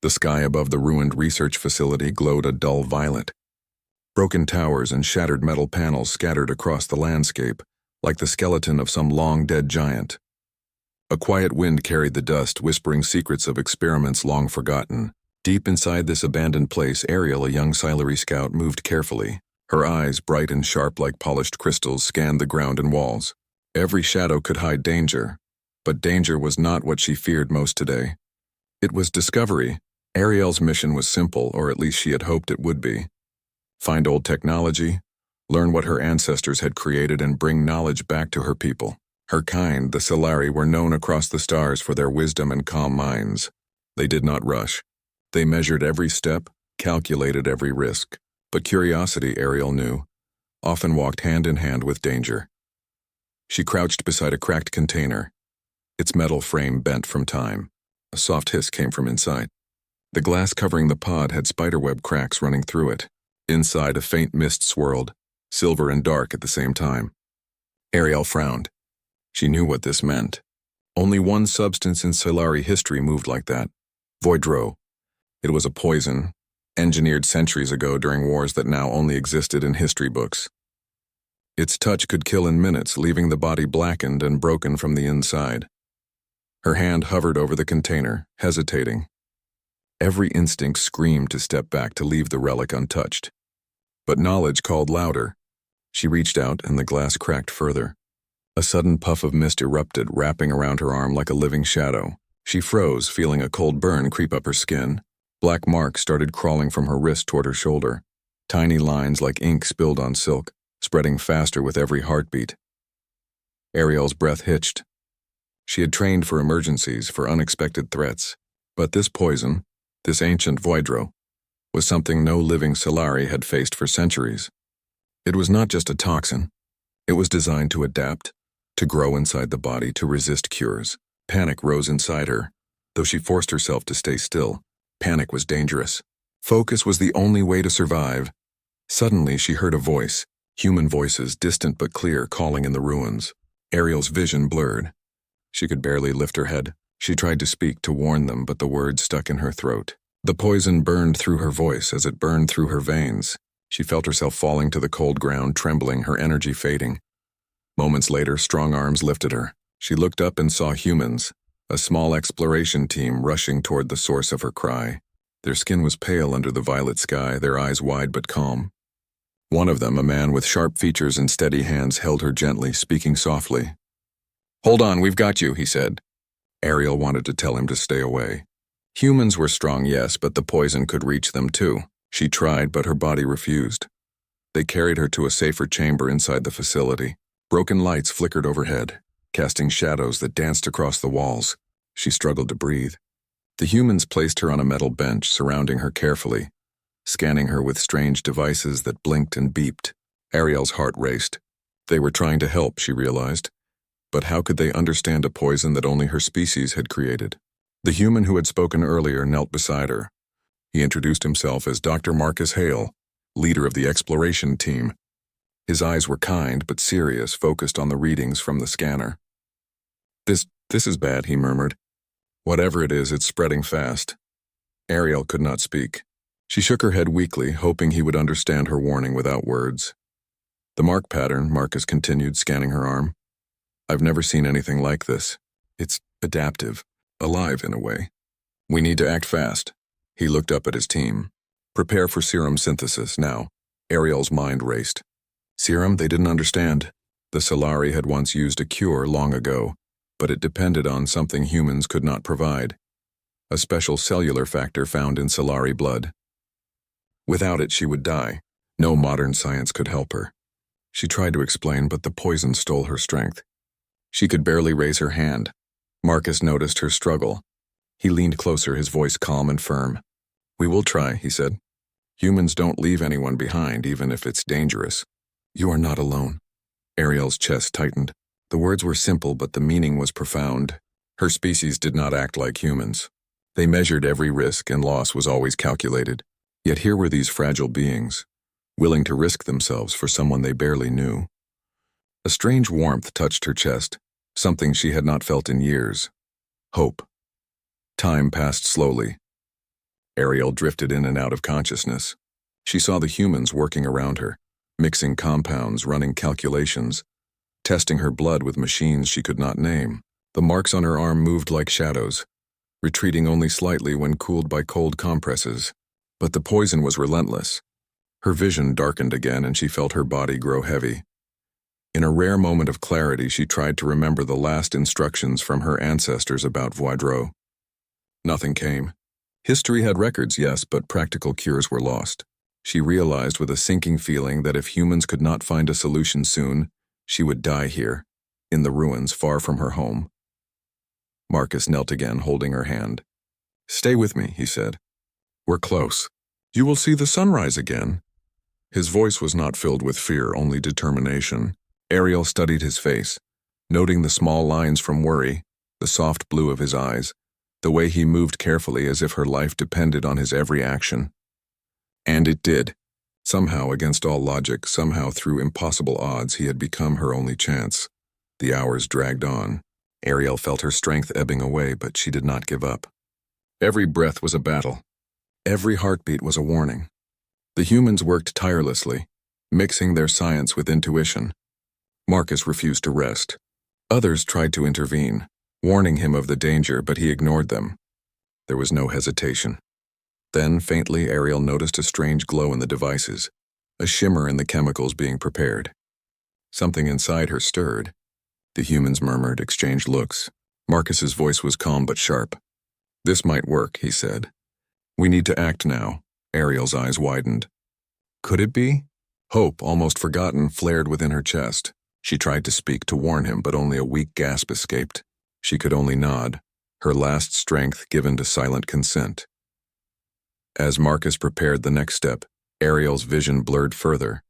The sky above the ruined research facility glowed a dull violet. Broken towers and shattered metal panels scattered across the landscape, like the skeleton of some long-dead giant. A quiet wind carried the dust, whispering secrets of experiments long forgotten. Deep inside this abandoned place, Ariel, a young Scifi scout, moved carefully. Her eyes, bright and sharp like polished crystals, scanned the ground and walls. Every shadow could hide danger, but danger was not what she feared most today. It was discovery. Ariel's mission was simple, or at least she had hoped it would be. Find old technology, learn what her ancestors had created, and bring knowledge back to her people. Her kind, the Scifi, were known across the stars for their wisdom and calm minds. They did not rush. They measured every step, calculated every risk. But curiosity, Ariel knew, often walked hand in hand with danger. She crouched beside a cracked container, its metal frame bent from time. A soft hiss came from inside. The glass covering the pod had spiderweb cracks running through it. Inside, a faint mist swirled, silver and dark at the same time. Ariel frowned. She knew what this meant. Only one substance in Scifi history moved like that: Voidro. It was a poison, engineered centuries ago during wars that now only existed in history books. Its touch could kill in minutes, leaving the body blackened and broken from the inside. Her hand hovered over the container, hesitating. Every instinct screamed to step back, to leave the relic untouched. But knowledge called louder. She reached out, and the glass cracked further. A sudden puff of mist erupted, wrapping around her arm like a living shadow. She froze, feeling a cold burn creep up her skin. Black marks started crawling from her wrist toward her shoulder. Tiny lines like ink spilled on silk, spreading faster with every heartbeat. Ariel's breath hitched. She had trained for emergencies, for unexpected threats. But this poison, this ancient Voidro, was something no living Scifi had faced for centuries. It was not just a toxin. It was designed to adapt, to grow inside the body, to resist cures. Panic rose inside her, though she forced herself to stay still. Panic was dangerous. Focus was the only way to survive. Suddenly, she heard a voice, human voices, distant but clear, calling in the ruins. Ariel's vision blurred. She could barely lift her head. She tried to speak, to warn them, but the words stuck in her throat. The poison burned through her voice as it burned through her veins. She felt herself falling to the cold ground, trembling, her energy fading. Moments later, strong arms lifted her. She looked up and saw humans, a small exploration team rushing toward the source of her cry. Their skin was pale under the violet sky, their eyes wide but calm. One of them, a man with sharp features and steady hands, held her gently, speaking softly. "Hold on, we've got you," he said. Ariel wanted to tell him to stay away. Humans were strong, yes, but the poison could reach them too. She tried, but her body refused. They carried her to a safer chamber inside the facility. Broken lights flickered overhead, casting shadows that danced across the walls. She struggled to breathe. The humans placed her on a metal bench, surrounding her carefully, scanning her with strange devices that blinked and beeped. Ariel's heart raced. They were trying to help, she realized. But how could they understand a poison that only her species had created? The human who had spoken earlier knelt beside her. He introduced himself as Dr. Marcus Hale, leader of the exploration team. His eyes were kind but serious, focused on the readings from the scanner. This is bad," he murmured. "Whatever it is, it's spreading fast." Ariel could not speak. She shook her head weakly, hoping he would understand her warning without words. "The mark pattern," Marcus continued, scanning her arm. "I've never seen anything like this. It's adaptive, alive in a way. We need to act fast." He looked up at his team. "Prepare for serum synthesis, now." Ariel's mind raced. Serum? They didn't understand. The Scifi had once used a cure long ago, but it depended on something humans could not provide. A special cellular factor found in Scifi blood. Without it, she would die. No modern science could help her. She tried to explain, but the poison stole her strength. She could barely raise her hand. Marcus noticed her struggle. He leaned closer, his voice calm and firm. "We will try," he said. "Humans don't leave anyone behind, even if it's dangerous." "You are not alone." Ariel's chest tightened. The words were simple, but the meaning was profound. Her species did not act like humans. They measured every risk, and loss was always calculated. Yet here were these fragile beings, willing to risk themselves for someone they barely knew. A strange warmth touched her chest, something she had not felt in years. Hope. Time passed slowly. Ariel drifted in and out of consciousness. She saw the humans working around her, mixing compounds, running calculations, testing her blood with machines she could not name. The marks on her arm moved like shadows, retreating only slightly when cooled by cold compresses. But the poison was relentless. Her vision darkened again and she felt her body grow heavy. In a rare moment of clarity, she tried to remember the last instructions from her ancestors about Voidreau. Nothing came. History had records, yes, but practical cures were lost. She realized with a sinking feeling that if humans could not find a solution soon, she would die here, in the ruins far from her home. Marcus knelt again, holding her hand. "Stay with me," he said. "We're close. You will see the sunrise again." His voice was not filled with fear, only determination. Ariel studied his face, noting the small lines from worry, the soft blue of his eyes, the way he moved carefully as if her life depended on his every action. And it did. Somehow, against all logic, somehow through impossible odds, he had become her only chance. The hours dragged on. Ariel felt her strength ebbing away, but she did not give up. Every breath was a battle. Every heartbeat was a warning. The humans worked tirelessly, mixing their science with intuition. Marcus refused to rest. Others tried to intervene, warning him of the danger, but he ignored them. There was no hesitation. Then, faintly, Ariel noticed a strange glow in the devices, a shimmer in the chemicals being prepared. Something inside her stirred. The humans murmured, exchanged looks. Marcus's voice was calm but sharp. "This might work," he said. "We need to act now." Ariel's eyes widened. Could it be? Hope, almost forgotten, flared within her chest. She tried to speak, to warn him, but only a weak gasp escaped. She could only nod, her last strength given to silent consent. As Marcus prepared the next step, Ariel's vision blurred further.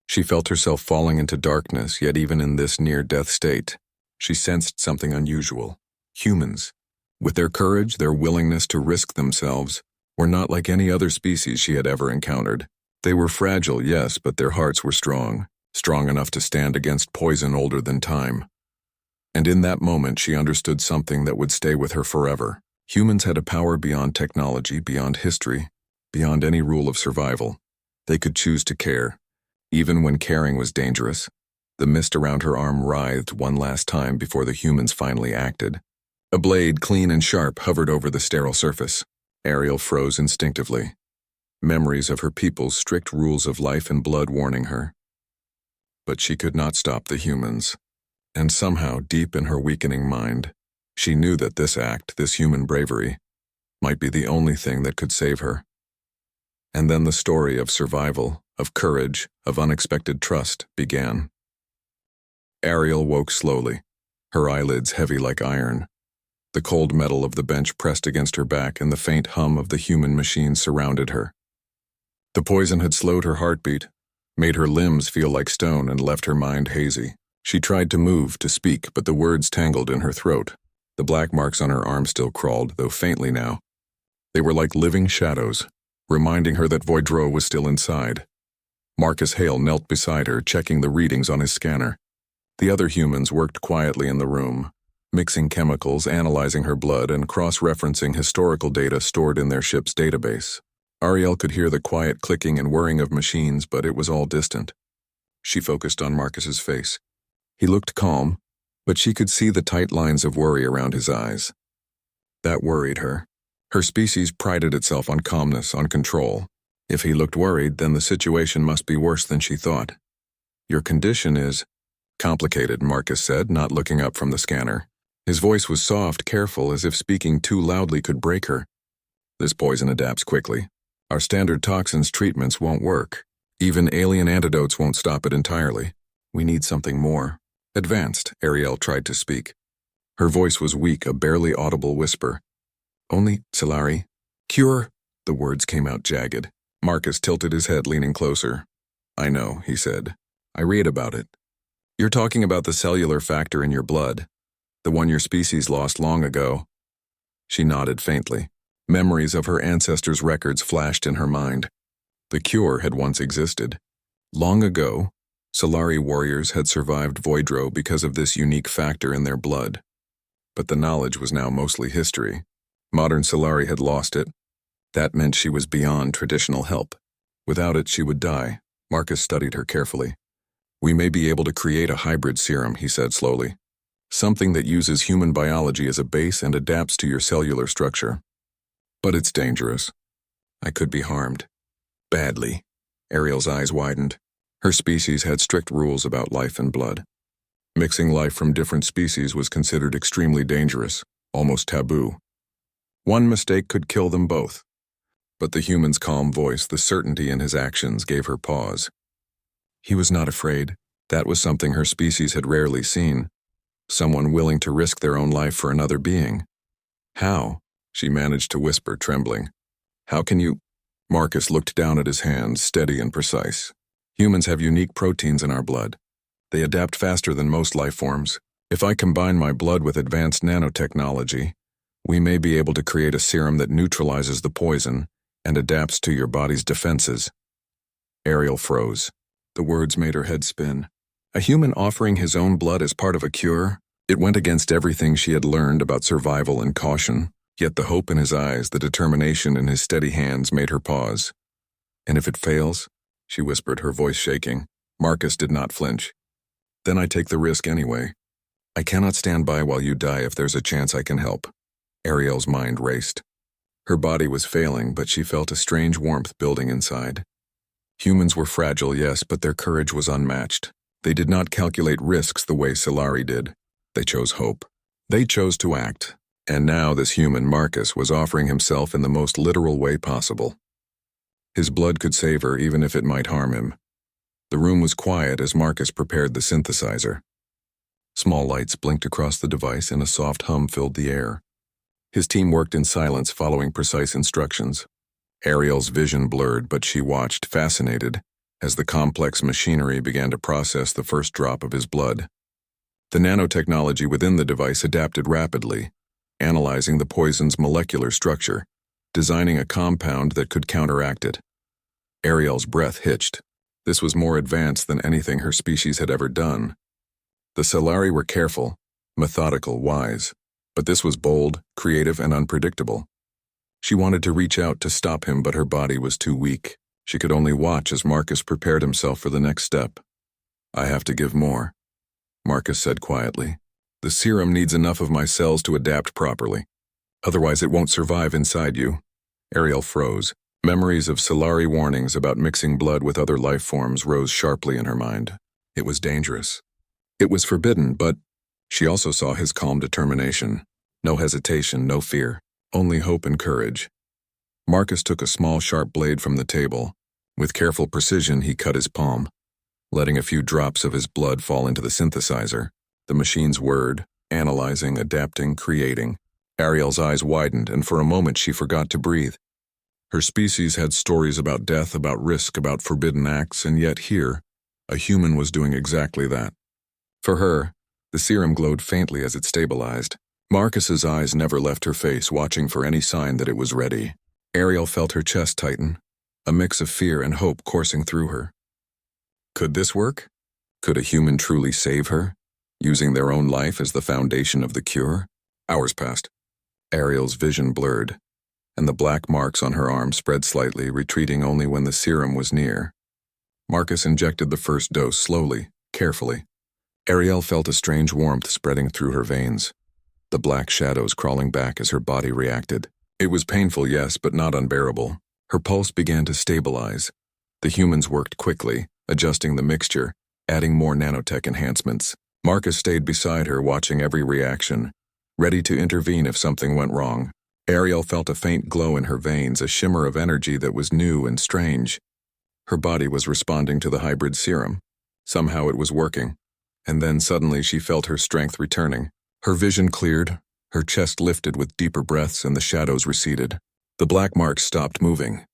She felt herself falling into darkness, yet even in this near-death state, she sensed something unusual. Humans, with their courage, their willingness to risk themselves, were not like any other species she had ever encountered. They were fragile, yes, but their hearts were strong enough to stand against poison older than time. And in that moment, she understood something that would stay with her forever. Humans had a power beyond technology, beyond history, beyond any rule of survival. They could choose to care, even when caring was dangerous. The mist around her arm writhed one last time before the humans finally acted. A blade, clean and sharp, hovered over the sterile surface. Ariel froze instinctively, memories of her people's strict rules of life and blood warning her. But she could not stop the humans. And somehow, deep in her weakening mind, she knew that this act, this human bravery, might be the only thing that could save her. And then the story of survival, of courage, of unexpected trust began. Ariel woke slowly, her eyelids heavy like iron. The cold metal of the bench pressed against her back and the faint hum of the human machine surrounded her. The poison had slowed her heartbeat, made her limbs feel like stone, and left her mind hazy. She tried to move, to speak, but the words tangled in her throat. The black marks on her arm still crawled, though faintly now. They were like living shadows, reminding her that Voidreau was still inside. Marcus Hale knelt beside her, checking the readings on his scanner. The other humans worked quietly in the room, mixing chemicals, analyzing her blood, and cross-referencing historical data stored in their ship's database. Ariel could hear the quiet clicking and whirring of machines, but it was all distant. She focused on Marcus's face. He looked calm, but she could see the tight lines of worry around his eyes. That worried her. Her species prided itself on calmness, on control. If he looked worried, then the situation must be worse than she thought. "Your condition is complicated," Marcus said, not looking up from the scanner. His voice was soft, careful, as if speaking too loudly could break her. "This poison adapts quickly. Our standard toxins treatments won't work. Even alien antidotes won't stop it entirely. We need something more advanced." Ariel tried to speak. Her voice was weak, a barely audible whisper. "Only, Solari. Cure." The words came out jagged. Marcus tilted his head, leaning closer. "I know," he said. "I read about it. You're talking about the cellular factor in your blood, the one your species lost long ago." She nodded faintly. Memories of her ancestors' records flashed in her mind. The cure had once existed. Long ago, Solari warriors had survived Voidreau because of this unique factor in their blood. But the knowledge was now mostly history. Modern Solari had lost it. That meant she was beyond traditional help. Without it, she would die. Marcus studied her carefully. We may be able to create a hybrid serum, he said slowly. Something that uses human biology as a base and adapts to your cellular structure. But it's dangerous. I could be harmed. Badly. Ariel's eyes widened. Her species had strict rules about life and blood. Mixing life from different species was considered extremely dangerous, almost taboo. One mistake could kill them both. But the human's calm voice, the certainty in his actions, gave her pause. He was not afraid. That was something her species had rarely seen. Someone willing to risk their own life for another being. How? She managed to whisper, trembling. How can you? Marcus looked down at his hands, steady and precise. Humans have unique proteins in our blood. They adapt faster than most life forms. If I combine my blood with advanced nanotechnology, we may be able to create a serum that neutralizes the poison and adapts to your body's defenses. Ariel froze. The words made her head spin. A human offering his own blood as part of a cure? It went against everything she had learned about survival and caution, yet the hope in his eyes, the determination in his steady hands made her pause. And if it fails? She whispered, her voice shaking. Marcus did not flinch. Then I take the risk anyway. I cannot stand by while you die if there's a chance I can help. Ariel's mind raced. Her body was failing, but she felt a strange warmth building inside. Humans were fragile, yes, but their courage was unmatched. They did not calculate risks the way Solari did. They chose hope. They chose to act. And now this human, Marcus, was offering himself in the most literal way possible. His blood could save her even if it might harm him. The room was quiet as Marcus prepared the synthesizer. Small lights blinked across the device and a soft hum filled the air. His team worked in silence, following precise instructions. Ariel's vision blurred, but she watched, fascinated, as the complex machinery began to process the first drop of his blood. The nanotechnology within the device adapted rapidly, analyzing the poison's molecular structure, designing a compound that could counteract it. Ariel's breath hitched. This was more advanced than anything her species had ever done. The Solari were careful, methodical, wise, but this was bold, creative, and unpredictable. She wanted to reach out to stop him, but her body was too weak. She could only watch as Marcus prepared himself for the next step. I have to give more, Marcus said quietly. The serum needs enough of my cells to adapt properly. Otherwise it won't survive inside you. Ariel froze. Memories of Solari warnings about mixing blood with other life forms rose sharply in her mind. It was dangerous. It was forbidden, but she also saw his calm determination. No hesitation, no fear, only hope and courage. Marcus took a small sharp blade from the table. With careful precision, he cut his palm, letting a few drops of his blood fall into the synthesizer. The machine's whirred, analyzing, adapting, creating. Ariel's eyes widened, and for a moment she forgot to breathe. Her species had stories about death, about risk, about forbidden acts, and yet here, a human was doing exactly that. For her, the serum glowed faintly as it stabilized. Marcus's eyes never left her face, watching for any sign that it was ready. Ariel felt her chest tighten, a mix of fear and hope coursing through her. Could this work? Could a human truly save her, using their own life as the foundation of the cure? Hours passed. Ariel's vision blurred, and the black marks on her arm spread slightly, retreating only when the serum was near. Marcus injected the first dose slowly, carefully. Ariel felt a strange warmth spreading through her veins, the black shadows crawling back as her body reacted. It was painful, yes, but not unbearable. Her pulse began to stabilize. The humans worked quickly, adjusting the mixture, adding more nanotech enhancements. Marcus stayed beside her, watching every reaction, ready to intervene if something went wrong. Ariel felt a faint glow in her veins, a shimmer of energy that was new and strange. Her body was responding to the hybrid serum. Somehow it was working. And then suddenly she felt her strength returning. Her vision cleared, her chest lifted with deeper breaths, and the shadows receded. The black marks stopped moving.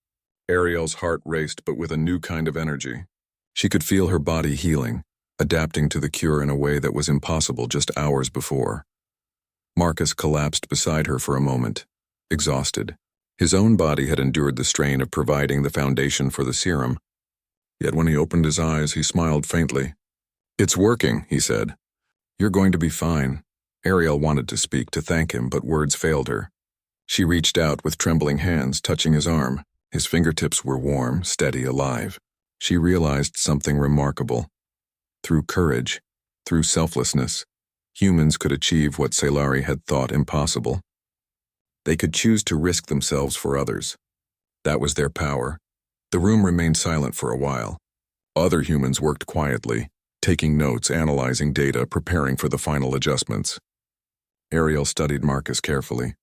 Ariel's heart raced, but with a new kind of energy. She could feel her body healing, adapting to the cure in a way that was impossible just hours before. Marcus collapsed beside her for a moment, exhausted. His own body had endured the strain of providing the foundation for the serum. Yet when he opened his eyes, he smiled faintly. "It's working," he said. "You're going to be fine." Ariel wanted to speak, to thank him, but words failed her. She reached out with trembling hands, touching his arm. His fingertips were warm, steady, alive. She realized something remarkable. Through courage, through selflessness, humans could achieve what Scifi had thought impossible. They could choose to risk themselves for others. That was their power. The room remained silent for a while. Other humans worked quietly, taking notes, analyzing data, preparing for the final adjustments. Ariel studied Marcus carefully.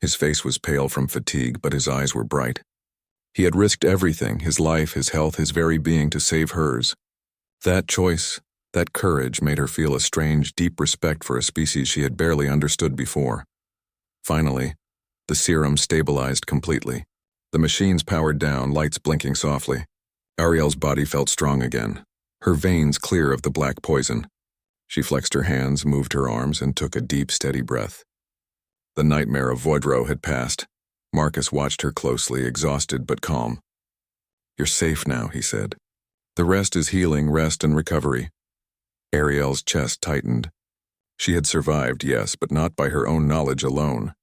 His face was pale from fatigue, but his eyes were bright. He had risked everything, his life, his health, his very being, to save hers. That choice, that courage, made her feel a strange, deep respect for a species she had barely understood before. Finally, the serum stabilized completely. The machines powered down, lights blinking softly. Ariel's body felt strong again, her veins clear of the black poison. She flexed her hands, moved her arms, and took a deep, steady breath. The nightmare of Voidro had passed. Marcus watched her closely, exhausted but calm. "You're safe now," he said. "The rest is healing, rest and recovery." Ariel's chest tightened. She had survived, yes, but not by her own knowledge alone.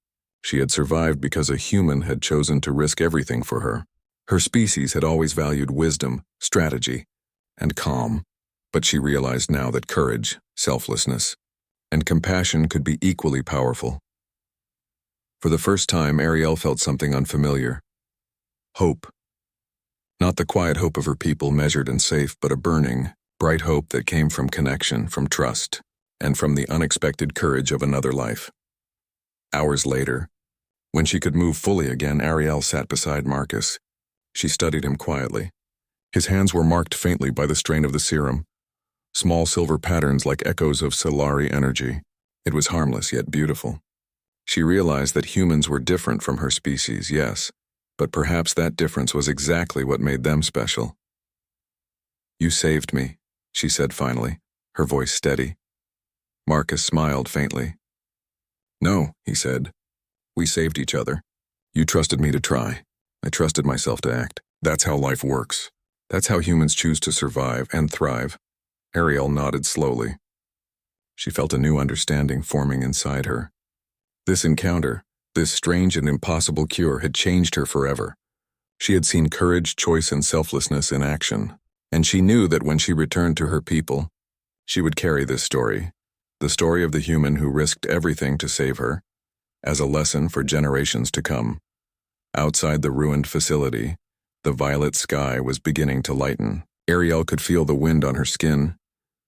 She had survived because a human had chosen to risk everything for her. Her species had always valued wisdom, strategy, and calm, but she realized now that courage, selflessness, and compassion could be equally powerful. For the first time, Ariel felt something unfamiliar. Hope. Not the quiet hope of her people, measured and safe, but a burning, bright hope that came from connection, from trust, and from the unexpected courage of another life. Hours later, when she could move fully again, Ariel sat beside Marcus. She studied him quietly. His hands were marked faintly by the strain of the serum, small silver patterns like echoes of Scifi energy. It was harmless yet beautiful. She realized that humans were different from her species, yes, but perhaps that difference was exactly what made them special. "You saved me," she said finally, her voice steady. Marcus smiled faintly. "No," he said. "We saved each other. You trusted me to try. I trusted myself to act. That's how life works. That's how humans choose to survive and thrive." Ariel nodded slowly. She felt a new understanding forming inside her. This encounter, this strange and impossible cure, had changed her forever. She had seen courage, choice, and selflessness in action, and she knew that when she returned to her people, she would carry this story, the story of the human who risked everything to save her, as a lesson for generations to come. Outside the ruined facility, the violet sky was beginning to lighten. Ariel could feel the wind on her skin,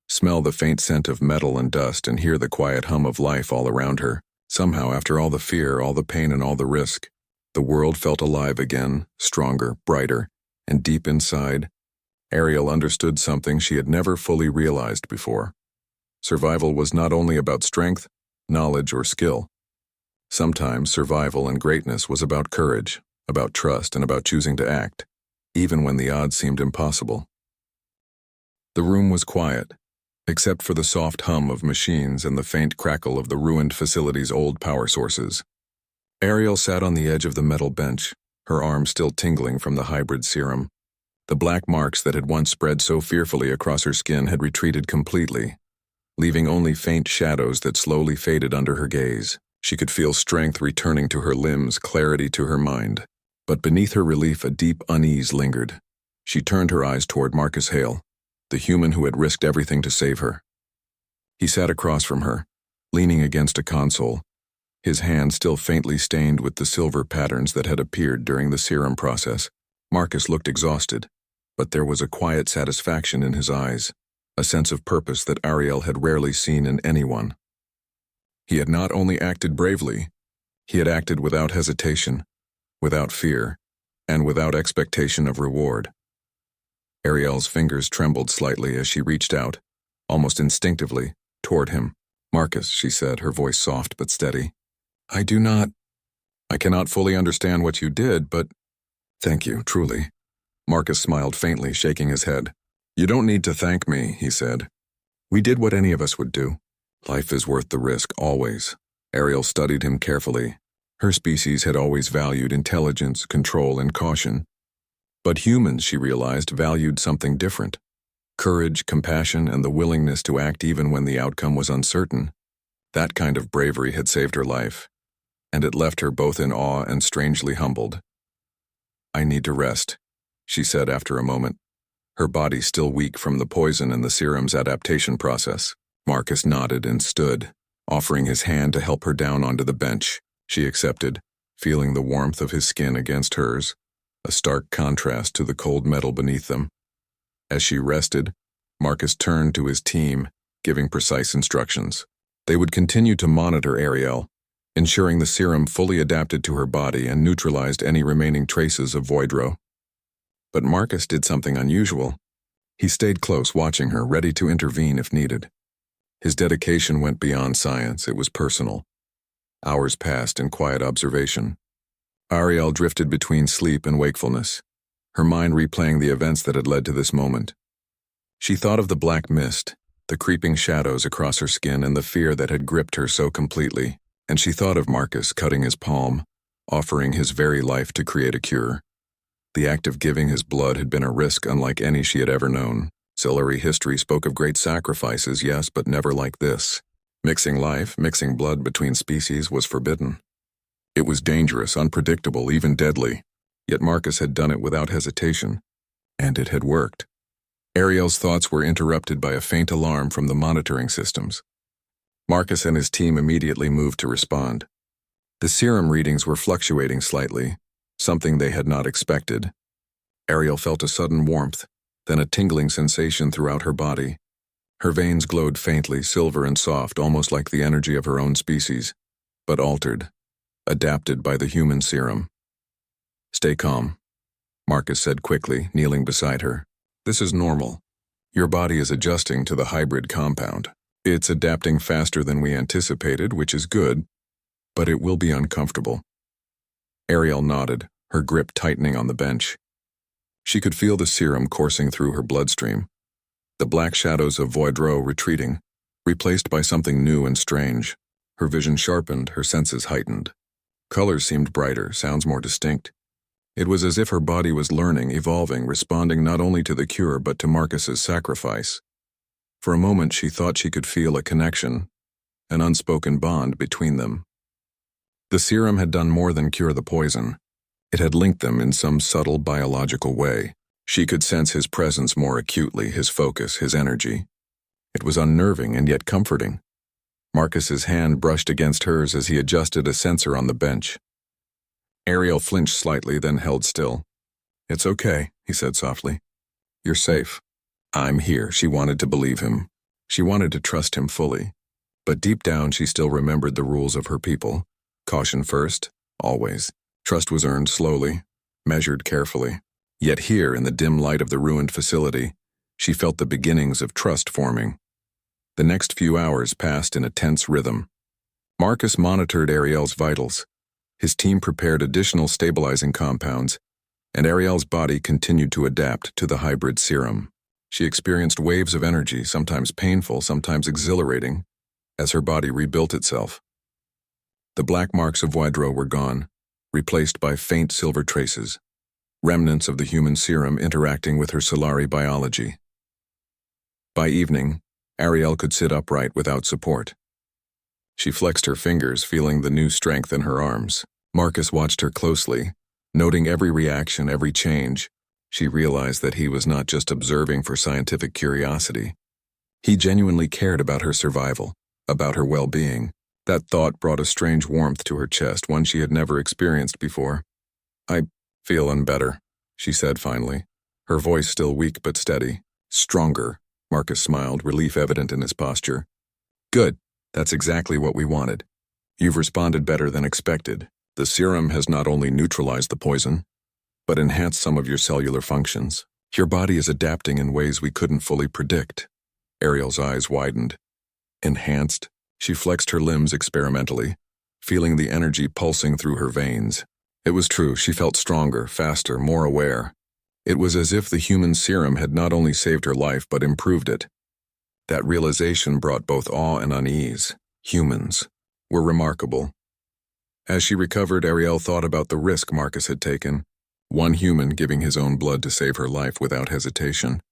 smell the faint scent of metal and dust, and hear the quiet hum of life all around her. Somehow, after all the fear, all the pain, and all the risk, the world felt alive again, stronger, brighter, and deep inside, Ariel understood something she had never fully realized before. Survival was not only about strength, knowledge, or skill. Sometimes survival and greatness was about courage, about trust, and about choosing to act, even when the odds seemed impossible. The room was quiet, except for the soft hum of machines and the faint crackle of the ruined facility's old power sources. Ariel sat on the edge of the metal bench, her arm still tingling from the hybrid serum. The black marks that had once spread so fearfully across her skin had retreated completely, leaving only faint shadows that slowly faded under her gaze. She could feel strength returning to her limbs, clarity to her mind. But beneath her relief, a deep unease lingered. She turned her eyes toward Marcus Hale, the human who had risked everything to save her. He sat across from her, leaning against a console, his hand still faintly stained with the silver patterns that had appeared during the serum process. Marcus looked exhausted, but there was a quiet satisfaction in his eyes, a sense of purpose that Ariel had rarely seen in anyone. He had not only acted bravely, he had acted without hesitation, without fear, and without expectation of reward. Ariel's fingers trembled slightly as she reached out, almost instinctively, toward him. "Marcus," she said, her voice soft but steady. I cannot fully understand what you did, but thank you, truly." Marcus smiled faintly, shaking his head. "You don't need to thank me," he said. "We did what any of us would do. Life is worth the risk, always." Ariel studied him carefully. Her species had always valued intelligence, control, and caution. But humans, she realized, valued something different. Courage, compassion, and the willingness to act even when the outcome was uncertain. That kind of bravery had saved her life. and it left her both in awe and strangely humbled. "I need to rest," she said after a moment, her body still weak from the poison and the serum's adaptation process. Marcus nodded and stood, offering his hand to help her down onto the bench. She accepted, feeling the warmth of his skin against hers, a stark contrast to the cold metal beneath them. As she rested, Marcus turned to his team, giving precise instructions. They would continue to monitor Ariel, ensuring the serum fully adapted to her body and neutralized any remaining traces of Voidro. But Marcus did something unusual. He stayed close, watching her, ready to intervene if needed. His dedication went beyond science, it was personal. Hours passed in quiet observation. Ariel drifted between sleep and wakefulness, her mind replaying the events that had led to this moment. She thought of the black mist, the creeping shadows across her skin, and the fear that had gripped her so completely, and she thought of Marcus cutting his palm, offering his very life to create a cure. The act of giving his blood had been a risk unlike any she had ever known. Scifi history spoke of great sacrifices, yes, but never like this. Mixing life, mixing blood between species was forbidden. It was dangerous, unpredictable, even deadly, yet Marcus had done it without hesitation, and it had worked. Ariel's thoughts were interrupted by a faint alarm from the monitoring systems. Marcus and his team immediately moved to respond. The serum readings were fluctuating slightly, something they had not expected. Ariel felt a sudden warmth, then a tingling sensation throughout her body. Her veins glowed faintly, silver and soft, almost like the energy of her own species, but altered, adapted by the human serum. "Stay calm," Marcus said quickly, kneeling beside her. "This is normal. Your body is adjusting to the hybrid compound. It's adapting faster than we anticipated, which is good, but it will be uncomfortable." Ariel nodded, her grip tightening on the bench. She could feel the serum coursing through her bloodstream, the black shadows of Voidro retreating, replaced by something new and strange. Her vision sharpened, her senses heightened. Colors seemed brighter, sounds more distinct. It was as if her body was learning, evolving, responding not only to the cure but to Marcus's sacrifice. For a moment she thought she could feel a connection, an unspoken bond between them. The serum had done more than cure the poison. It had linked them in some subtle biological way. She could sense his presence more acutely, his focus, his energy. It was unnerving and yet comforting. Marcus's hand brushed against hers as he adjusted a sensor on the bench. Ariel flinched slightly, then held still. "It's okay," he said softly. "You're safe. I'm here." She wanted to believe him. She wanted to trust him fully. But deep down she still remembered the rules of her people. Caution first, always. Trust was earned slowly, measured carefully. Yet here, in the dim light of the ruined facility, she felt the beginnings of trust forming. The next few hours passed in a tense rhythm. Marcus monitored Ariel's vitals. His team prepared additional stabilizing compounds, and Ariel's body continued to adapt to the hybrid serum. She experienced waves of energy, sometimes painful, sometimes exhilarating, as her body rebuilt itself. The black marks of Voidro were gone, replaced by faint silver traces, remnants of the human serum interacting with her Scifi biology. By evening, Ariel could sit upright without support. She flexed her fingers, feeling the new strength in her arms. Marcus watched her closely, noting every reaction, every change. She realized that he was not just observing for scientific curiosity. He genuinely cared about her survival, about her well-being. That thought brought a strange warmth to her chest, one she had never experienced before. "I feelin' better," she said finally, her voice still weak but steady. "Stronger," Marcus smiled, relief evident in his posture. "Good, that's exactly what we wanted. You've responded better than expected. The serum has not only neutralized the poison, but enhanced some of your cellular functions. Your body is adapting in ways we couldn't fully predict." Ariel's eyes widened. "Enhanced?" She flexed her limbs experimentally, feeling the energy pulsing through her veins. It was true, she felt stronger, faster, more aware. It was as if the human serum had not only saved her life but improved it. That realization brought both awe and unease. Humans were remarkable. As she recovered, Ariel thought about the risk Marcus had taken, one human giving his own blood to save her life without hesitation.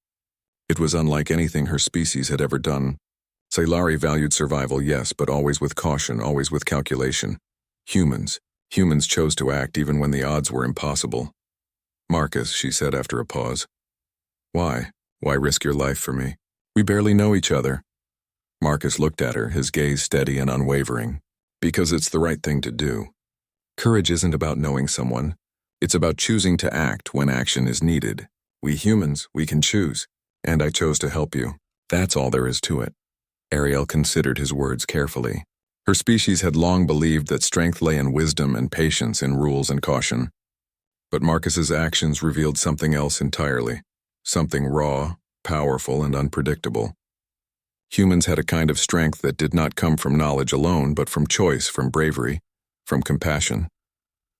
It was unlike anything her species had ever done. Scifi valued survival, yes, but always with caution, always with calculation. Humans. Humans chose to act even when the odds were impossible. Marcus, she said after a pause. Why? Why risk your life for me? We barely know each other. Marcus looked at her, his gaze steady and unwavering. Because it's the right thing to do. Courage isn't about knowing someone. It's about choosing to act when action is needed. We humans, we can choose. And I chose to help you. That's all there is to it. Ariel considered his words carefully. Her species had long believed that strength lay in wisdom and patience, in rules and caution. But Marcus's actions revealed something else entirely. Something raw, powerful, and unpredictable. Humans had a kind of strength that did not come from knowledge alone, but from choice, from bravery, from compassion.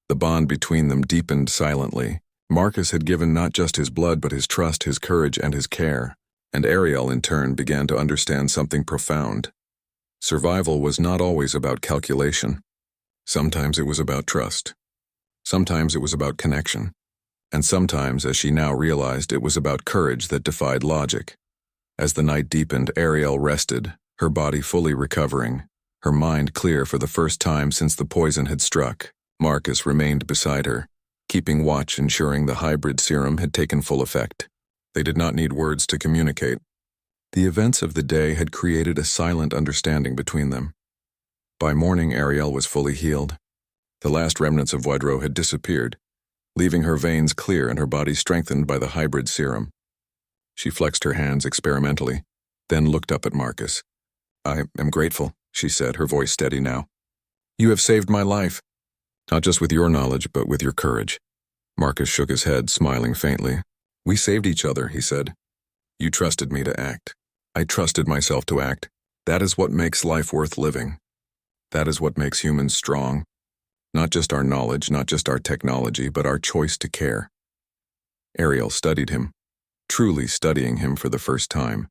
The bond between them deepened silently. Marcus had given not just his blood, but his trust, his courage, and his care. And Ariel, in turn, began to understand something profound. Survival was not always about calculation. Sometimes it was about trust. Sometimes it was about connection. And sometimes, as she now realized, it was about courage that defied logic. As the night deepened, Ariel rested, her body fully recovering, her mind clear for the first time since the poison had struck. Marcus remained beside her, keeping watch, ensuring the hybrid serum had taken full effect. They did not need words to communicate. The events of the day had created a silent understanding between them. By morning, Ariel was fully healed. The last remnants of Voidro had disappeared, leaving her veins clear and her body strengthened by the hybrid serum. She flexed her hands experimentally, then looked up at Marcus. I am grateful, she said, her voice steady now. You have saved my life. Not just with your knowledge, but with your courage. Marcus shook his head, smiling faintly. We saved each other, he said. You trusted me to act. I trusted myself to act. That is what makes life worth living. That is what makes humans strong. Not just our knowledge, not just our technology, but our choice to care. Ariel studied him, truly studying him for the first time.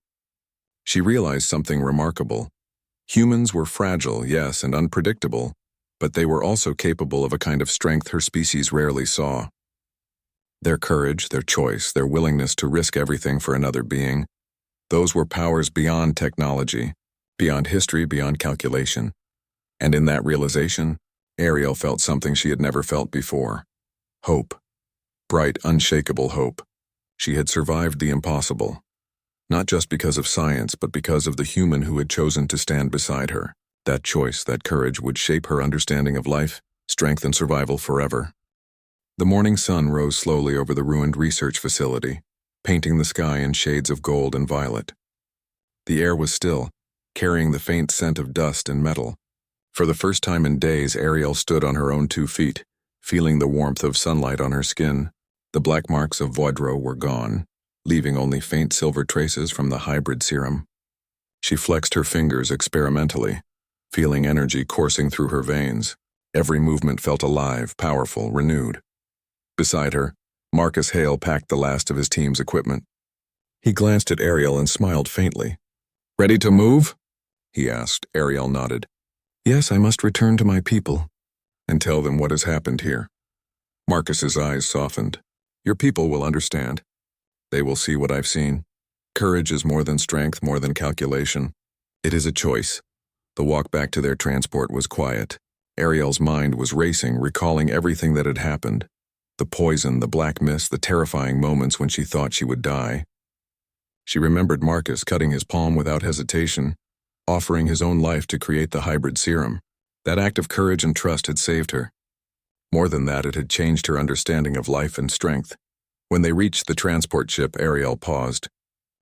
She realized something remarkable. Humans were fragile, yes, and unpredictable, but they were also capable of a kind of strength her species rarely saw. Their courage, their choice, their willingness to risk everything for another being, those were powers beyond technology, beyond history, beyond calculation. And in that realization, Ariel felt something she had never felt before. Hope. Bright, unshakable hope. She had survived the impossible. Not just because of science, but because of the human who had chosen to stand beside her. That choice, that courage would shape her understanding of life, strength, and survival forever. The morning sun rose slowly over the ruined research facility, painting the sky in shades of gold and violet. The air was still, carrying the faint scent of dust and metal. For the first time in days, Ariel stood on her own 2 feet, feeling the warmth of sunlight on her skin. The black marks of Voidro were gone, leaving only faint silver traces from the hybrid serum. She flexed her fingers experimentally, feeling energy coursing through her veins. Every movement felt alive, powerful, renewed. Beside her, Marcus Hale packed the last of his team's equipment. He glanced at Ariel and smiled faintly. Ready to move? He asked. Ariel nodded. Yes, I must return to my people. And tell them what has happened here. Marcus's eyes softened. Your people will understand. They will see what I've seen. Courage is more than strength, more than calculation. It is a choice. The walk back to their transport was quiet. Ariel's mind was racing, recalling everything that had happened. The poison, the black mist, the terrifying moments when she thought she would die. She remembered Marcus cutting his palm without hesitation, offering his own life to create the hybrid serum. That act of courage and trust had saved her. More than that, it had changed her understanding of life and strength. When they reached the transport ship, Ariel paused.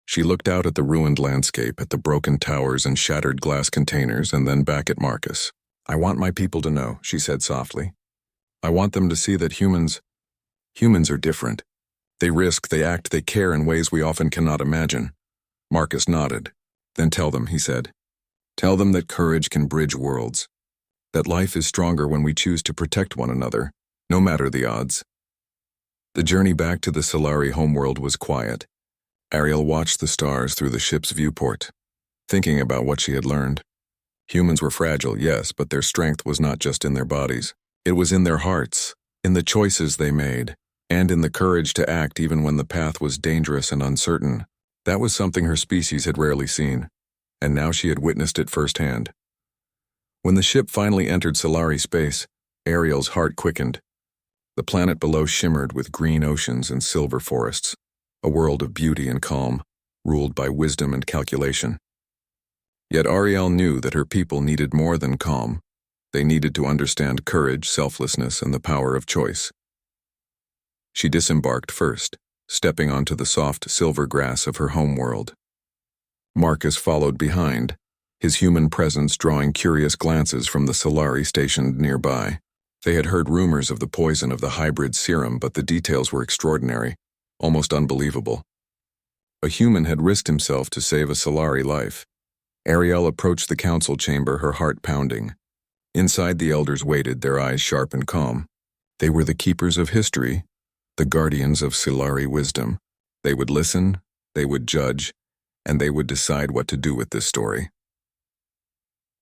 She looked out at the ruined landscape, at the broken towers and shattered glass containers, and then back at Marcus. I want my people to know, she said softly. I want them to see that humans are different. They risk, they act, they care in ways we often cannot imagine. Marcus nodded. Then tell them, he said. Tell them that courage can bridge worlds. That life is stronger when we choose to protect one another, no matter the odds. The journey back to the Solari homeworld was quiet. Ariel watched the stars through the ship's viewport, thinking about what she had learned. Humans were fragile, yes, but their strength was not just in their bodies. It was in their hearts, in the choices they made, and in the courage to act even when the path was dangerous and uncertain. That was something her species had rarely seen, and now she had witnessed it firsthand. When the ship finally entered Solari space, Ariel's heart quickened. The planet below shimmered with green oceans and silver forests, a world of beauty and calm, ruled by wisdom and calculation. Yet Ariel knew that her people needed more than calm. They needed to understand courage, selflessness, and the power of choice. She disembarked first, stepping onto the soft silver grass of her homeworld. Marcus followed behind, his human presence drawing curious glances from the Scifi stationed nearby. They had heard rumors of the poison of the hybrid serum, but the details were extraordinary, almost unbelievable. A human had risked himself to save a Scifi life. Ariel approached the council chamber, her heart pounding. Inside, the elders waited, their eyes sharp and calm. They were the keepers of history, the guardians of Scifi wisdom. They would listen, they would judge, and they would decide what to do with this story.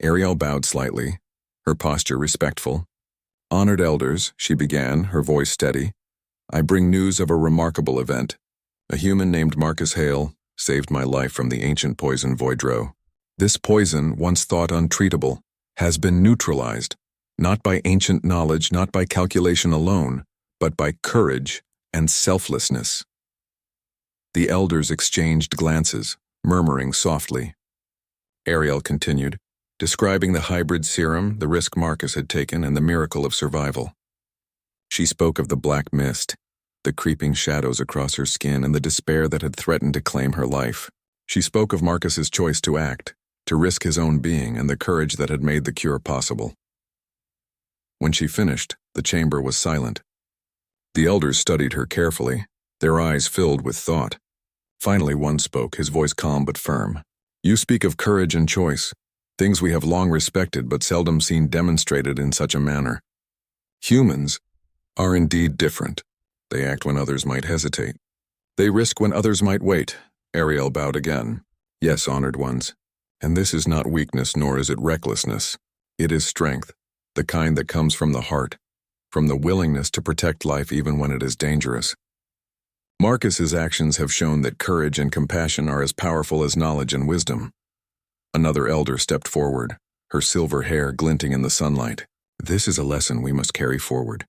Ariel bowed slightly, her posture respectful. "Honored elders," she began, her voice steady, "I bring news of a remarkable event. A human named Marcus Hale saved my life from the ancient poison Voidro. This poison, once thought untreatable, has been neutralized, not by ancient knowledge, not by calculation alone, but by courage and selflessness." The elders exchanged glances, murmuring softly. Ariel continued, describing the hybrid serum, the risk Marcus had taken, and the miracle of survival. She spoke of the black mist, the creeping shadows across her skin, and the despair that had threatened to claim her life. She spoke of Marcus's choice to act, to risk his own being, and the courage that had made the cure possible. When she finished, the chamber was silent. The elders studied her carefully, their eyes filled with thought. Finally, one spoke, his voice calm but firm. "You speak of courage and choice, things we have long respected but seldom seen demonstrated in such a manner. Humans are indeed different. They act when others might hesitate. They risk when others might wait." Ariel bowed again. "Yes, honored ones. And this is not weakness, nor is it recklessness. It is strength, the kind that comes from the heart, from the willingness to protect life even when it is dangerous. Marcus's actions have shown that courage and compassion are as powerful as knowledge and wisdom." Another elder stepped forward, her silver hair glinting in the sunlight. "This is a lesson we must carry forward.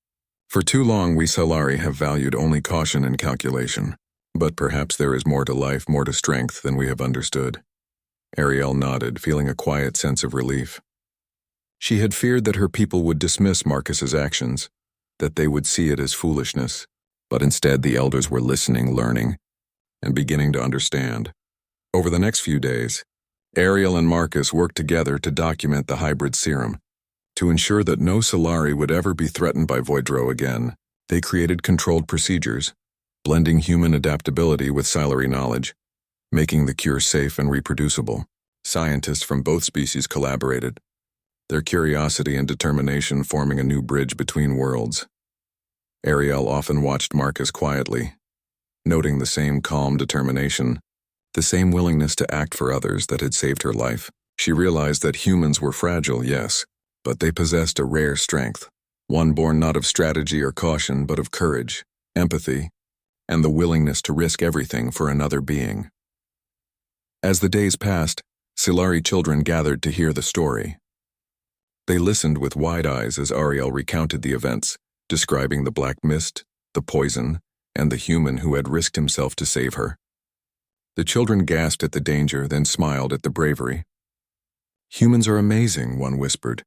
For too long we Scifi have valued only caution and calculation, but perhaps there is more to life, more to strength than we have understood." Ariel nodded, feeling a quiet sense of relief. She had feared that her people would dismiss Marcus's actions, that they would see it as foolishness, but instead the elders were listening, learning, and beginning to understand. Over the next few days, Ariel and Marcus worked together to document the hybrid serum. To ensure that no Scifi would ever be threatened by Voidro again, they created controlled procedures, blending human adaptability with Scifi knowledge, making the cure safe and reproducible. Scientists from both species collaborated, their curiosity and determination forming a new bridge between worlds. Ariel often watched Marcus quietly, noting the same calm determination, the same willingness to act for others that had saved her life. She realized that humans were fragile, yes, but they possessed a rare strength, one born not of strategy or caution, but of courage, empathy, and the willingness to risk everything for another being. As the days passed, Scifi children gathered to hear the story. They listened with wide eyes as Ariel recounted the events, describing the black mist, the poison, and the human who had risked himself to save her. The children gasped at the danger, then smiled at the bravery. "Humans are amazing," one whispered.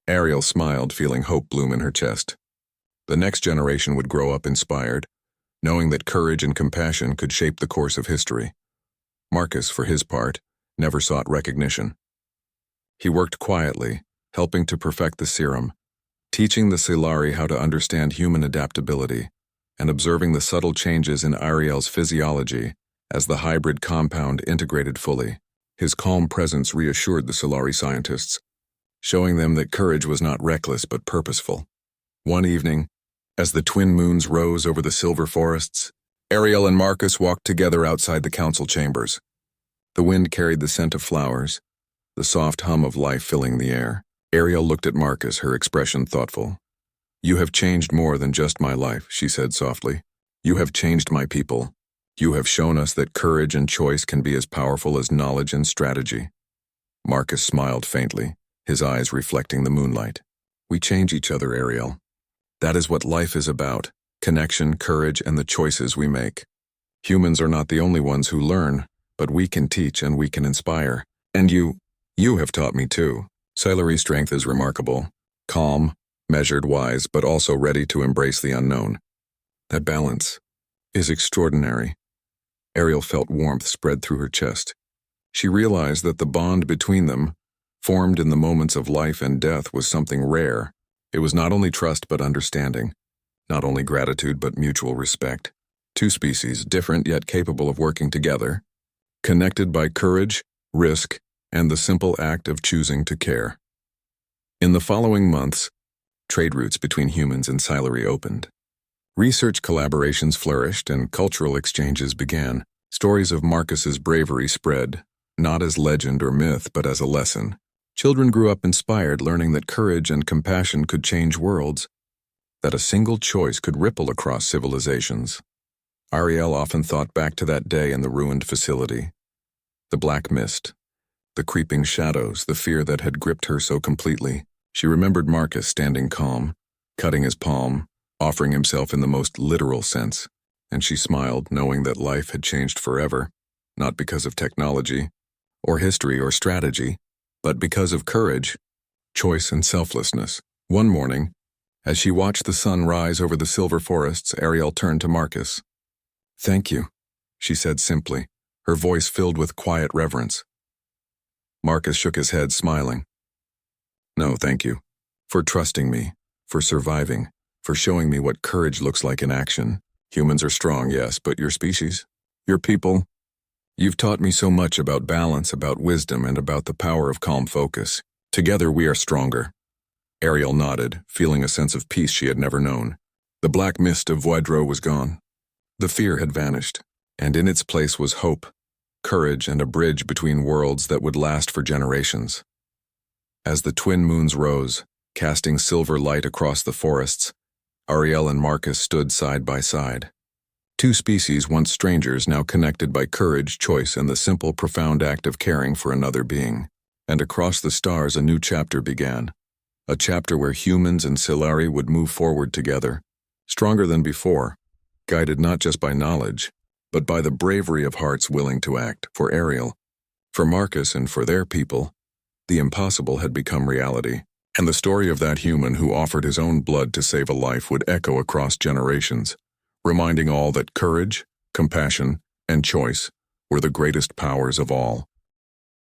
Ariel smiled, feeling hope bloom in her chest. The next generation would grow up inspired, knowing that courage and compassion could shape the course of history. Marcus, for his part, never sought recognition. He worked quietly, helping to perfect the serum, teaching the Scifi how to understand human adaptability, and observing the subtle changes in Ariel's physiology as the hybrid compound integrated fully. His calm presence reassured the Scifi scientists, showing them that courage was not reckless but purposeful. One evening, as the twin moons rose over the silver forests, Ariel and Marcus walked together outside the council chambers. The wind carried the scent of flowers, the soft hum of life filling the air. Ariel looked at Marcus, her expression thoughtful. "You have changed more than just my life," she said softly. "You have changed my people. You have shown us that courage and choice can be as powerful as knowledge and strategy." Marcus smiled faintly, his eyes reflecting the moonlight. We change each other, Ariel. That is what life is about: connection, courage, and the choices we make. Humans are not the only ones who learn, but we can teach and we can inspire. And you have taught me too. Scifi's strength is remarkable. Calm, measured, wise, but also ready to embrace the unknown. That balance is extraordinary. Ariel felt warmth spread through her chest. She realized that the bond between them, formed in the moments of life and death, was something rare. It was not only trust but understanding, not only gratitude but mutual respect. Two species, different yet capable of working together, connected by courage, risk, and the simple act of choosing to care. In the following months, trade routes between humans and Scifi opened. Research collaborations flourished and cultural exchanges began. Stories of Marcus's bravery spread, not as legend or myth, but as a lesson. Children grew up inspired, learning that courage and compassion could change worlds, that a single choice could ripple across civilizations. Ariel often thought back to that day in the ruined facility. The black mist, the creeping shadows, the fear that had gripped her so completely. She remembered Marcus standing calm, cutting his palm, offering himself in the most literal sense, and she smiled, knowing that life had changed forever, not because of technology, or history, or strategy, but because of courage, choice, and selflessness. One morning, as she watched the sun rise over the silver forests, Ariel turned to Marcus. "Thank you," she said simply, her voice filled with quiet reverence. Marcus shook his head, smiling. "No, thank you. For trusting me, for surviving, for showing me what courage looks like in action. Humans are strong, yes, but your species, your people, you've taught me so much about balance, about wisdom, and about the power of calm focus. Together we are stronger." Ariel nodded, feeling a sense of peace she had never known. The black mist of Voidro was gone. The fear had vanished, and in its place was hope, courage, and a bridge between worlds that would last for generations. As the twin moons rose, casting silver light across the forests, Ariel and Marcus stood side by side. Two species, once strangers, now connected by courage, choice, and the simple, profound act of caring for another being. And across the stars a new chapter began. A chapter where humans and Scifi would move forward together, stronger than before, guided not just by knowledge, but by the bravery of hearts willing to act. For Ariel, for Marcus, and for their people, the impossible had become reality. And the story of that human who offered his own blood to save a life would echo across generations, reminding all that courage, compassion, and choice were the greatest powers of all.